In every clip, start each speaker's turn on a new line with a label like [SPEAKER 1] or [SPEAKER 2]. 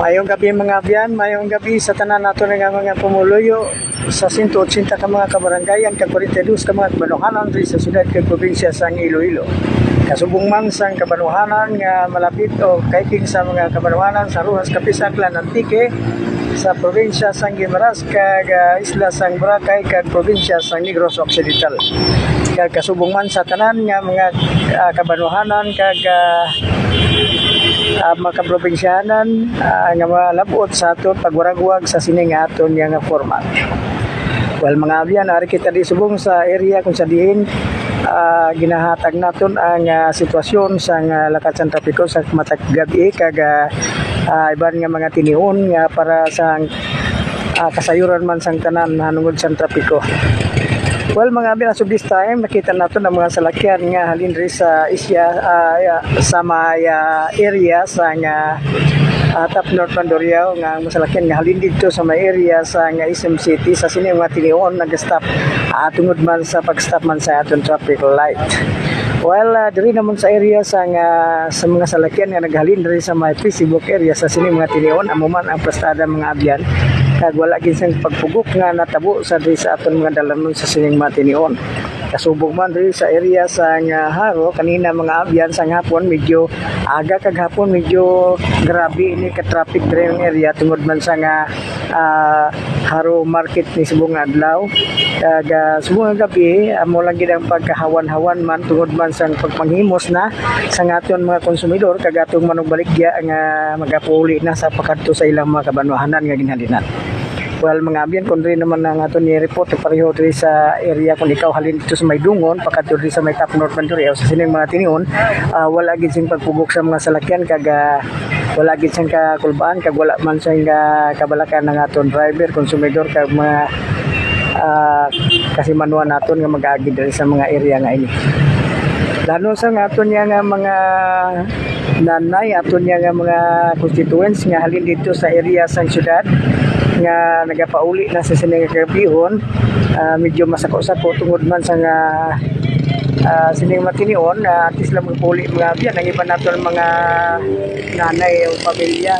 [SPEAKER 1] Mayong gabi mga abyan, mayong gabi sa tanan nato nga mga pumuluyo sa 180 ka mga kabarangayan, ka 42 ka mga kabanuhanan rin sa siyudad kag probinsya sang Iloilo. Kasubong man sang kabanuhanan nga malapit o kaiking sa mga kabanuhanan sa Rojas, Capiz, Aklan, Antique sa probinsya sang Guimaras kag isla sang Boracay kag probinsya sang Negros Occidental. Kag kasubong man sa tanan nga mga kabanuhanan kag mga kaprobinsyanan nga malabot sa aton pagwaragwag sa sining aton nga format. Well mga abyan, ari kita di subong sa area kung sa diin ginahatag naton ang sitwasyon sa lakat sa trapiko sa matag gabi kag iban nga mga tinion nga para sa kasayuran man sang tanan hanungod sa trapiko. Well mga abyan, as of this time nakita natin ang mga salakyan nga halin rin sa isya sa may area sa Top North Mandurriao nga masalakyan nga halin dito sa may area sa SM City sa sini mga tinion nag-stop tungod man sa pag-stop man sa aton traffic light. Well, diri naman sa area sa mga salakyan nga naghalin rin sa may Facebook area sa sini mga tinion amo man ang prestada mga abyan kag wala gid sang pagpugok nga natabo sa diri sa aton mga dalanon sa sining mga tinion. Kasubog man rin sa area sa Haro kanina mga abyan sa hapon medyo aga kag hapon medyo grabe ini ka traffic diri ng area tungod man sa Haro market ni subong adlaw kag subong gabi amo lang gid ang pagkahawan-hawan man tungod man sa pagpanghimos na sa aton mga konsumidor kag atong manugbaligya nga magapuli na sa pakadto sa ilang mga kabanuhanan nga ginhalinan. Well mga abyan, kung rin naman ang ato ni report pareho rin sa area kung ikaw halin dito sa may Dungon pakadto rin sa may Top North Mandurriao sa sining mga tinion wala gid sing pagpugok sa mga salakyan kag wala gid sing kakulbaan kag wala man sing kabalakan ng aton driver konsumidor kag mga kasi manuan naton nga mag-agi diri sa mga area nga ini. Lalo sa aton nga mga nanay aton nga mga constituents nga halin dito sa area sa syudad nga nagapauli na sa sining kabihon medyo masako-sako tungod man sa sining matinion at least lang magpuli mga abyan ang iba naton mga nanay o pamilya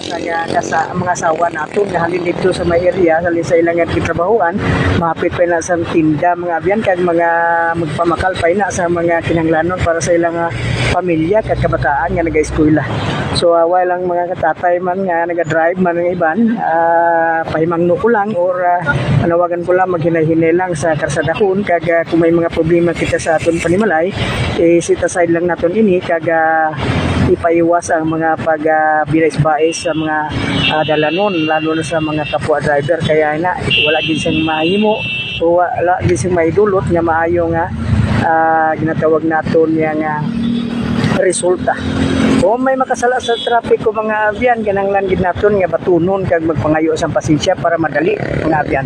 [SPEAKER 1] sa mga asawa naton nga halin dito sa may area sa ilang trabahuan mahapit pa na sa tinda mga abyan kag mga magpamakal pa na sa mga kinahanglanon para sa ilang pamilya kag kabataan nga naga-eskwela. So walang mga katatay man nga naga-drive man ng iban pahimangno ko lang or panawagan ko lang maghinay-hinay lang sa karsadahon kag kung may mga problema kita sa aton panimalay sit aside lang naton ini kag ipaiwas ang mga pag-birais-bais sa mga dalanon lalo na sa mga kapwa driver kaya na wala gid siyang mahimo o wala gid siyang maidulot nga maayo nga ginatawag naton nga resulta. Kung may makasala sa traffic ko mga abyan, ganang lang gid naton nga batunon kag magpangayo sa pasensya para madali mga abyan.